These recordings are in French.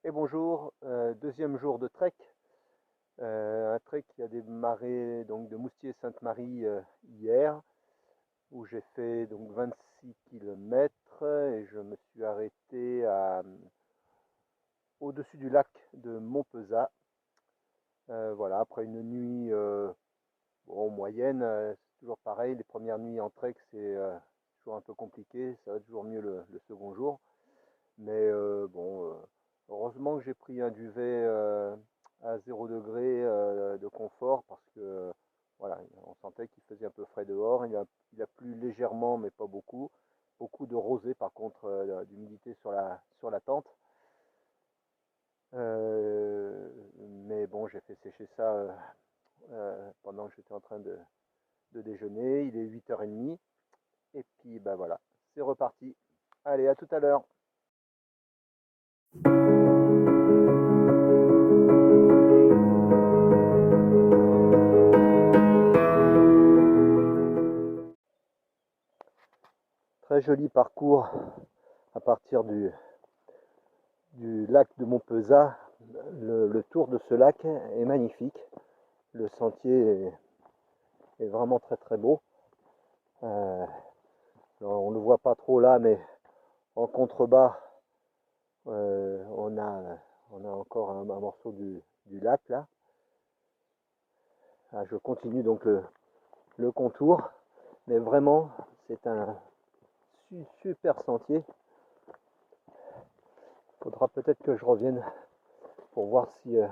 Et bonjour, deuxième jour de trek, un trek qui a démarré donc de Moustier-Sainte-Marie hier, où j'ai fait donc 26 km et je me suis arrêté au-dessus du lac de Montpezat. Voilà, après une nuit bon, moyenne, c'est toujours pareil, les premières nuits en trek c'est toujours un peu compliqué, ça va toujours mieux le second jour. Mais bon, heureusement que j'ai pris un duvet à 0 degré de confort parce que voilà, on sentait qu'il faisait un peu frais dehors. Il a plu légèrement, mais pas beaucoup. Beaucoup de rosée, par contre, d'humidité sur la tente. Mais bon, j'ai fait sécher ça pendant que j'étais en train de déjeuner. Il est 8h30. Et puis, bah voilà, c'est reparti. Allez, à tout à l'heure. Très joli parcours à partir du lac de Montpezat. Le tour de ce lac est magnifique. Le sentier est vraiment très très beau. Euh, on ne le voit pas trop là, mais en contrebas, on a encore un morceau du lac là. Ah, je continue donc le contour, mais vraiment c'est un super sentier. Il faudra peut-être que je revienne pour voir si il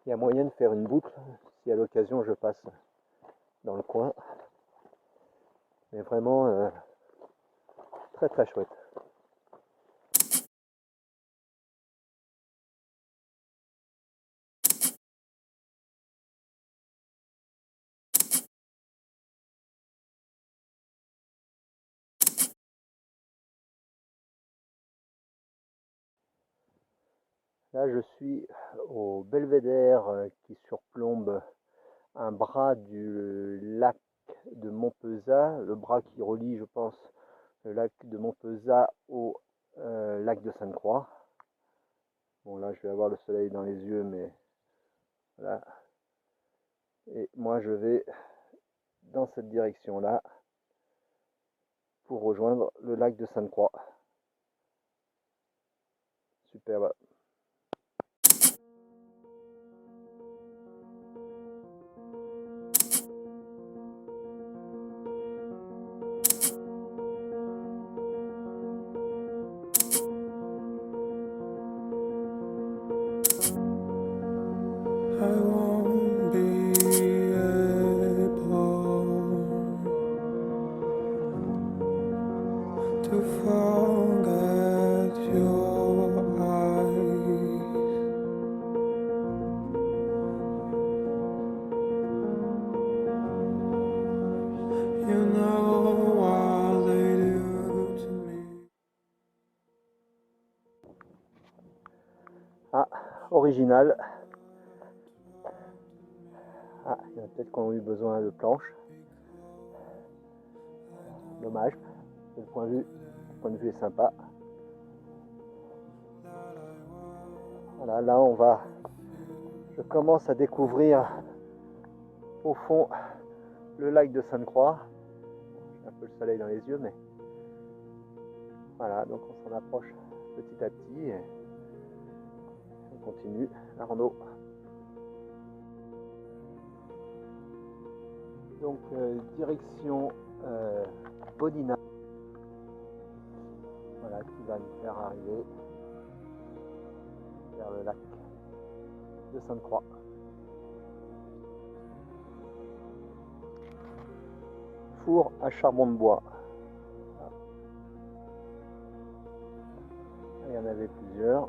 y a moyen de faire une boucle, si à l'occasion je passe dans le coin. Mais vraiment très très chouette. Là je suis au belvédère qui surplombe un bras du lac de Montpezat, le bras qui relie, je pense, le lac de Montpezat au lac de Sainte-Croix. Bon, là, je vais avoir le soleil dans les yeux, mais voilà. Et moi, je vais dans cette direction-là pour rejoindre le lac de Sainte-Croix. Superbe. I won't be able to forget your eyes. You know what they do to me. Ah, original. Ah, il y en a peut-être qui ont eu besoin de planches. Dommage. Le point de vue est sympa. Voilà, là je commence à découvrir au fond le lac de Sainte-Croix. J'ai un peu le soleil dans les yeux, mais voilà, donc on s'en approche petit à petit et on continue la rando. Donc direction Bodina, voilà, qui va nous faire arriver vers le lac de Sainte-Croix. Four à charbon de bois. Il y en avait plusieurs.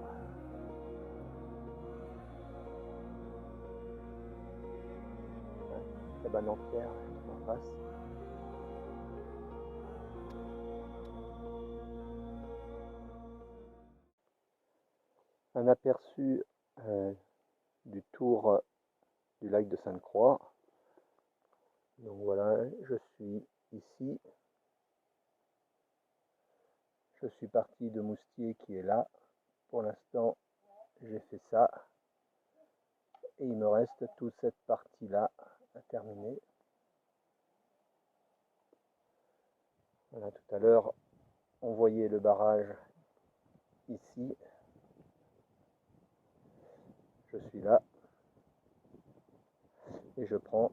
Cabane en pierre en face. Un aperçu du tour du lac de Sainte-Croix. Donc voilà, je suis ici. Je suis parti de Moustier qui est là. Pour l'instant, j'ai fait ça. Et il me reste toute cette partie-là à terminer. Voilà, tout à l'heure, on voyait le barrage ici. Je suis là. Et je prends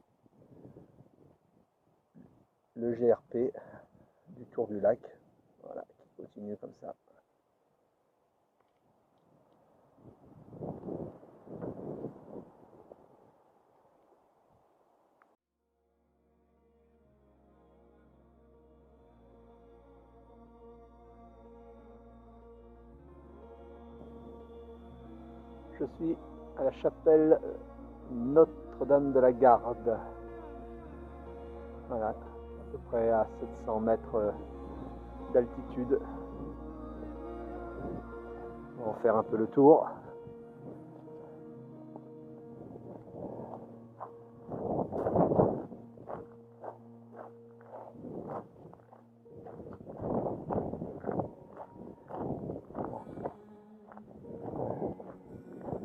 le GRP du tour du lac. Voilà, qui continue comme ça. Je suis à la chapelle Notre-Dame de la Garde. Voilà, à peu près à 700 mètres d'altitude. On va faire un peu le tour.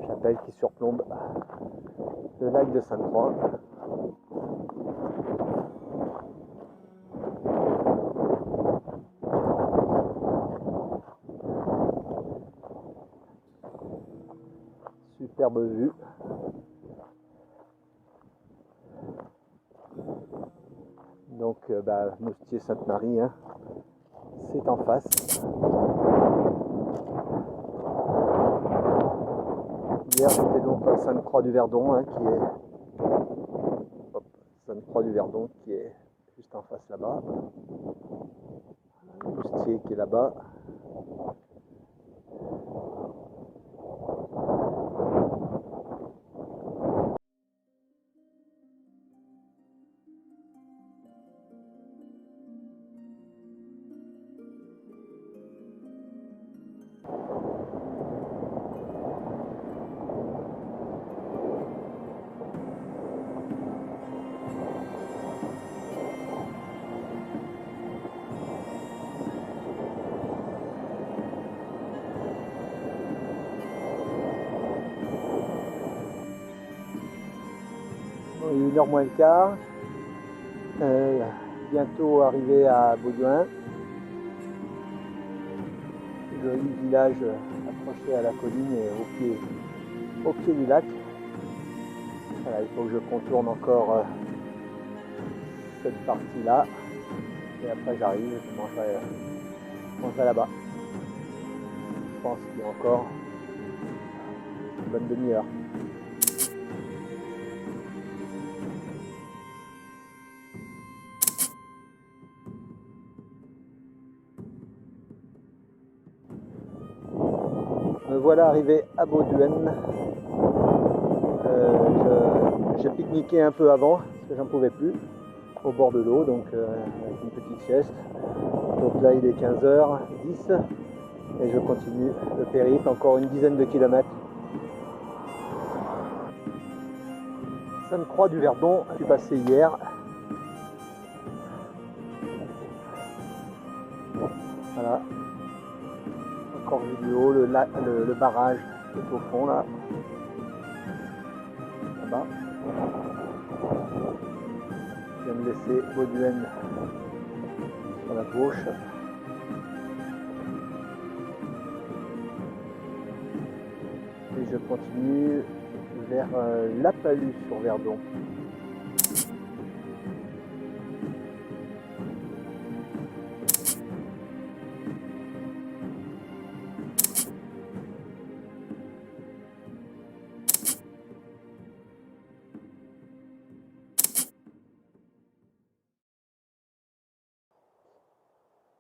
Chapelle qui surplombe le lac de Sainte-Croix. Superbe vue. Donc Moustier Sainte-Marie, hein, c'est en face. Hier j'étais donc à Sainte-Croix-du-Verdon, hein, Sainte-Croix-du-Verdon qui est juste en face là-bas. Moustier qui est là-bas. Bon, il est 1h moins le quart. Bientôt arrivé à Bauduin. Joli village accroché à la colline et au pied du lac. Voilà, il faut que je contourne encore cette partie-là. Et après j'arrive, je mangerai là-bas. Je pense qu'il y a encore une bonne demi-heure. Me voilà arrivé à Bauduin. J'ai pique-niqué un peu avant, parce que j'en pouvais plus, au bord de l'eau, donc avec une petite sieste. Donc là il est 15h10 et je continue le périple, encore une dizaine de kilomètres. Sainte-Croix-du-Verdon, je suis passé hier. Voilà. Encore vu du haut, le barrage est au fond là. Là-bas. Je viens de laisser Bauduin sur la gauche. Et je continue vers La Palue sur Verdon.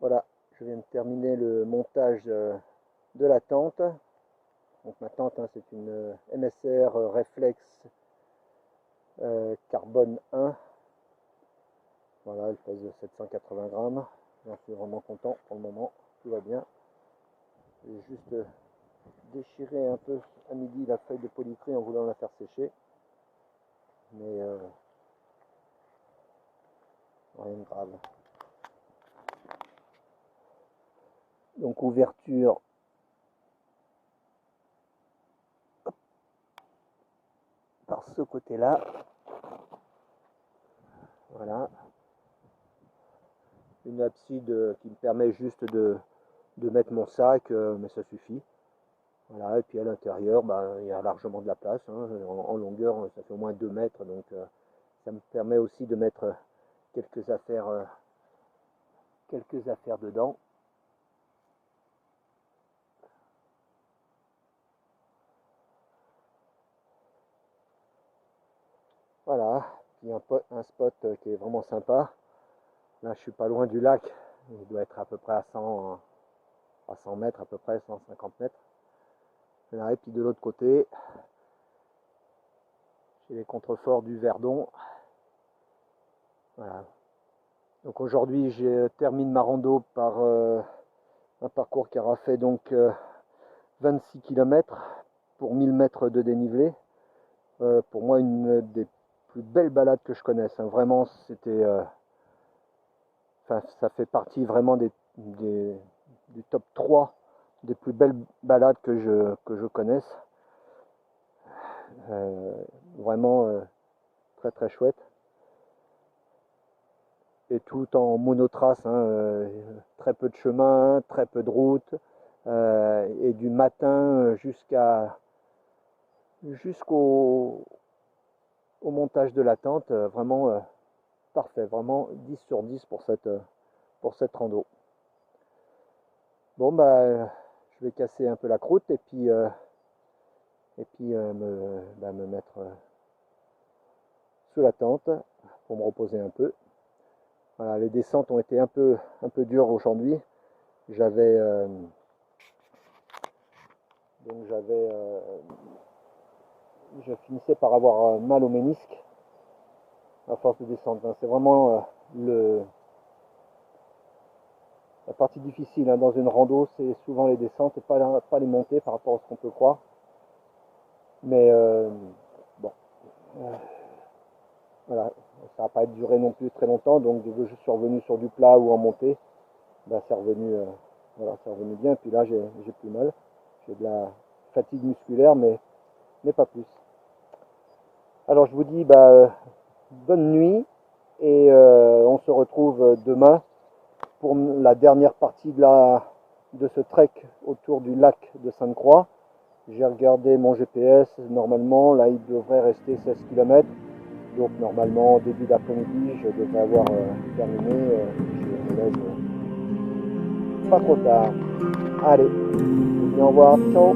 Voilà, je viens de terminer le montage de la tente. Donc ma tente, hein, c'est une MSR Reflex Carbone 1. Voilà, elle pèse 780 grammes. J'en suis vraiment content pour le moment, tout va bien. J'ai juste déchiré un peu à midi la feuille de polycré en voulant la faire sécher. Mais rien de grave. Donc ouverture par ce côté-là. Voilà. Une abside qui me permet juste de mettre mon sac, mais ça suffit. Voilà, et puis à l'intérieur, il y a largement de la place. Hein. En longueur, ça fait au moins 2 mètres, donc ça me permet aussi de mettre quelques affaires dedans. Voilà, puis un spot qui est vraiment sympa. Là, je suis pas loin du lac. Il doit être à peu près à 100 mètres, à peu près 150 mètres. Là, et puis de l'autre côté, j'ai les contreforts du Verdon. Voilà. Donc aujourd'hui, je termine ma rando par un parcours qui aura fait donc 26 km pour 1000 mètres de dénivelé. Pour moi, une des plus belles balades que je connaisse. Hein. Vraiment, c'était, ça fait partie vraiment du top 3 des plus belles balades que je connaisse. Vraiment très très chouette. Et tout en monotrace, hein, très peu de chemin, très peu de route, et du matin jusqu'au montage de la tente, vraiment parfait, vraiment 10 sur 10 pour cette rando. Bon je vais casser un peu la croûte et puis me mettre sous la tente pour me reposer un peu. Voilà, les descentes ont été un peu dures aujourd'hui. Je finissais par avoir mal au ménisque à force de descendre. Hein. C'est vraiment la partie difficile hein, dans une rando, c'est souvent les descentes et pas les montées par rapport à ce qu'on peut croire. Mais bon, voilà, ça va pas duré non plus très longtemps, donc dès que je suis revenu sur du plat ou en montée, c'est revenu, c'est revenu bien. Et puis là, j'ai plus mal, j'ai de la fatigue musculaire, mais pas plus. Alors je vous dis bonne nuit et on se retrouve demain pour la dernière partie de ce trek autour du lac de Sainte-Croix. J'ai regardé mon GPS, normalement là il devrait rester 16 km, donc normalement au début d'après-midi je devrais avoir terminé, je me laisse pas trop tard. Allez, au revoir, ciao.